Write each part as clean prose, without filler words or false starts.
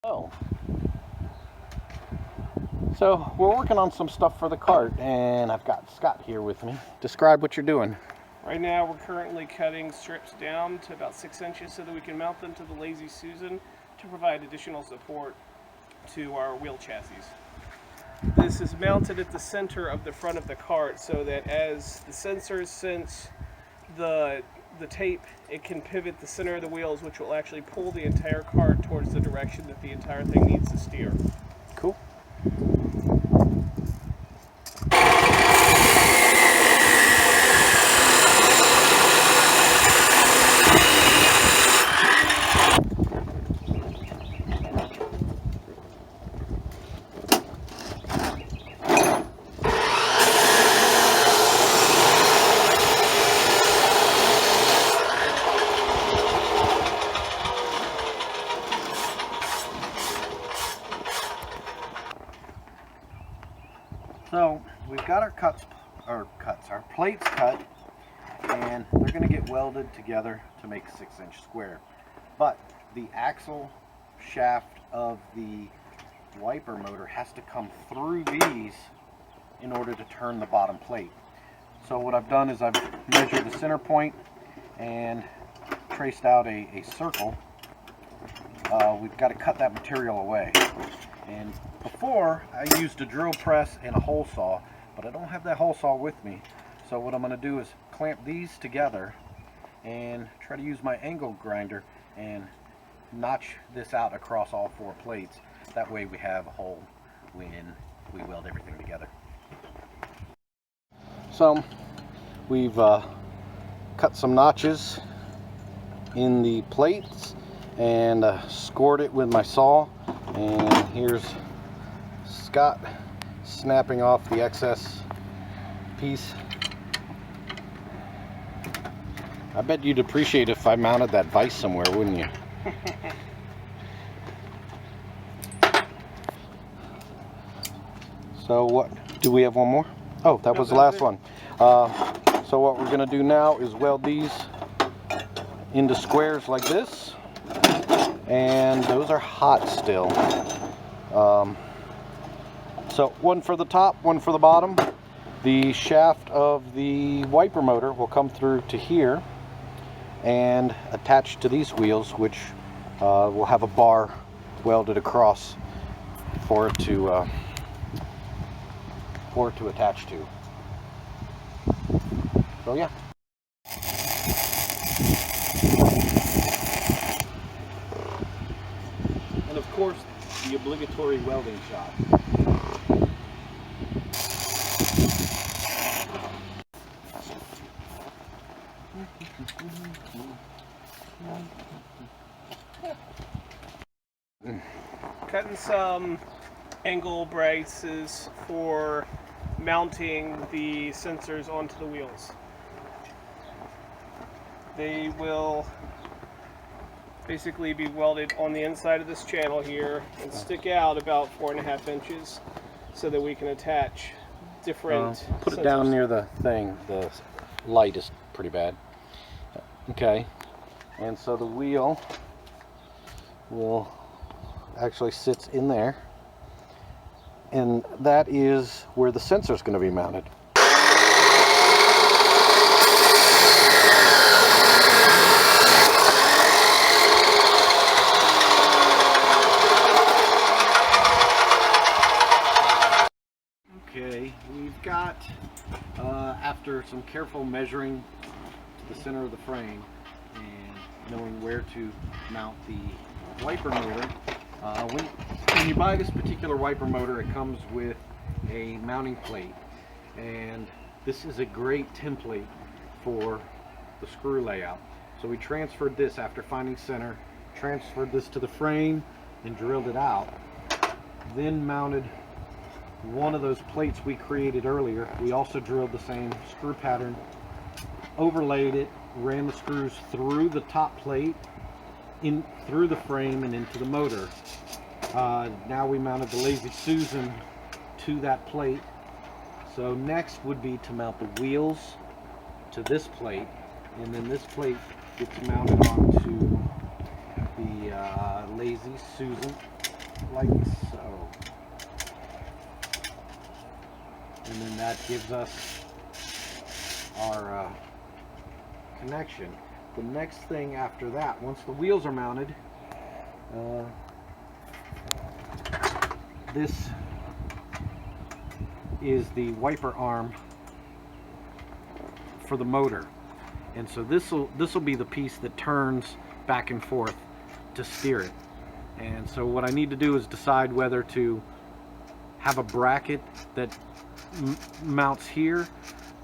Oh. So we're working on some stuff for the cart, and I've got Scott here with me. Describe what you're doing. Right now we're currently cutting strips down to about 6 inches so that we can mount them to the Lazy Susan to provide additional support to our wheel chassis. This is mounted at the center of the front of the cart so that as the sensors sense the tape, it can pivot the center of the wheels, which will actually pull the entire cart towards the direction that the entire thing needs to steer. Cool. So we've got our our plates cut, and they're going to get welded together to make a 6-inch square. But the axle shaft of the wiper motor has to come through these in order to turn the bottom plate. So what I've done is I've measured the center point and traced out a circle. We've got to cut that material away. And before, I used a drill press and a hole saw, but I don't have that hole saw with me. So what I'm going to do is clamp these together and try to use my angle grinder and notch this out across all 4 plates. That way we have a hole when we weld everything together. So we've cut some notches in the plates and scored it with my saw, and here's Scott snapping off the excess piece. I bet you'd appreciate if I mounted that vise somewhere, wouldn't you? So what, do we have one more? Oh, that was the last one. So what we're going to do now is weld these into squares like this, and those are hot still. So one for the top, one for the bottom. The shaft of the wiper motor will come through to here and attach to these wheels, which will have a bar welded across for it to attach to. So yeah. And of course, the obligatory welding shot. Cutting some angle braces for mounting the sensors onto the wheels. They will basically be welded on the inside of this channel here and stick out about 4.5 inches so that we can attach different put sensors. It down near the thing. The light is pretty bad. Okay, and so the wheel will actually sits in there, and that is where the sensor is going to be mounted. Okay, we've got, after some careful measuring to the center of the frame and knowing where to mount the wiper motor, when you buy this particular wiper motor, it comes with a mounting plate, and this is a great template for the screw layout. So we transferred this after finding center, transferred this to the frame and drilled it out, then mounted one of those plates we created earlier. We also drilled the same screw pattern, overlaid it, ran the screws through the top plate, in through the frame and into the motor. Now we mounted the Lazy Susan to that plate. So next would be to mount the wheels to this plate, and then this plate gets mounted onto the Lazy Susan, like so. And then that gives us our connection. The next thing after that, once the wheels are mounted, this is the wiper arm for the motor, and so this will be the piece that turns back and forth to steer it. And so what I need to do is decide whether to have a bracket that mounts here.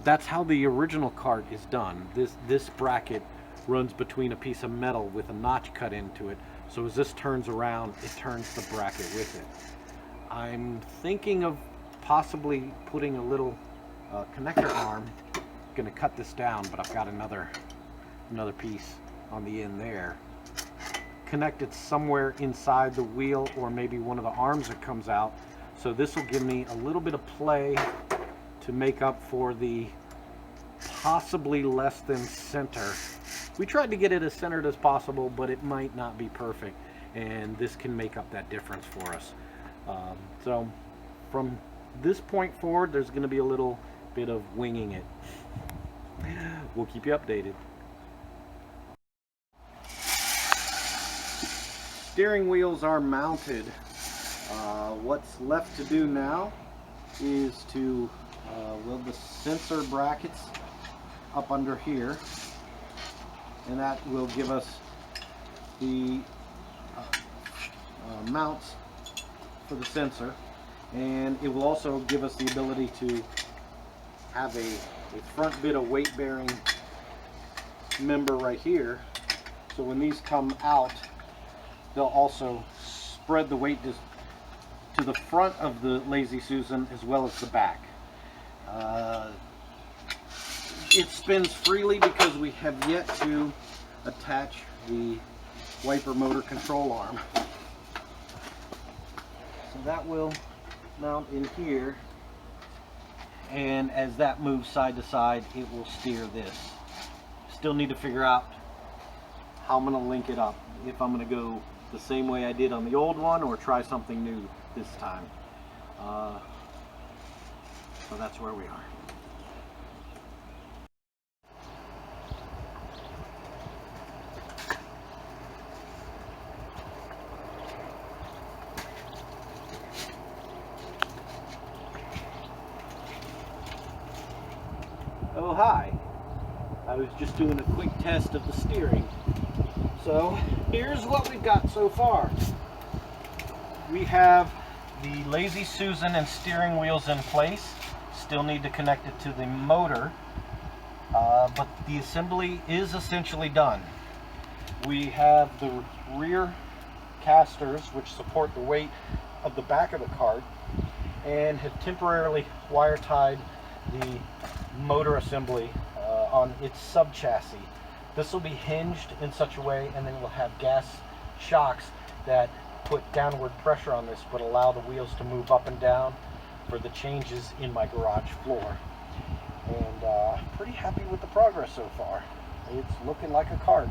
That's how the original cart is done. This bracket runs between a piece of metal with a notch cut into it, so as this turns around, it turns the bracket with it. I'm thinking of possibly putting a little connector arm. Going to cut this down, but I've got another piece on the end there. Connect it somewhere inside the wheel, or maybe one of the arms that comes out. So this will give me a little bit of play to make up for the possibly less than center. We tried to get it as centered as possible, but it might not be perfect, and this can make up that difference for us. So from this point forward, there's going to be a little bit of winging it. We'll keep you updated. Steering wheels are mounted. What's left to do now is to weld the sensor brackets up under here, and that will give us the mounts for the sensor, and it will also give us the ability to have a front bit of weight bearing member right here, so when these come out, they'll also spread the weight to the front of the Lazy Susan as well as the back. It spins freely because we have yet to attach the wiper motor control arm. So that will mount in here, and as that moves side to side, it will steer this. Still need to figure out how I'm going to link it up, if I'm going to go the same way I did on the old one or try something new this time. So that's where we are. Oh hi, I was just doing a quick test of the steering. So here's what we've got so far. We have the Lazy Susan and steering wheels in place. Still need to connect it to the motor, but the assembly is essentially done. We have the rear casters which support the weight of the back of the cart, and have temporarily wire tied the motor assembly on its sub chassis. This will be hinged in such a way, and then we'll have gas shocks that put downward pressure on this but allow the wheels to move up and down for the changes in my garage floor. And pretty happy with the progress so far. It's looking like a cart.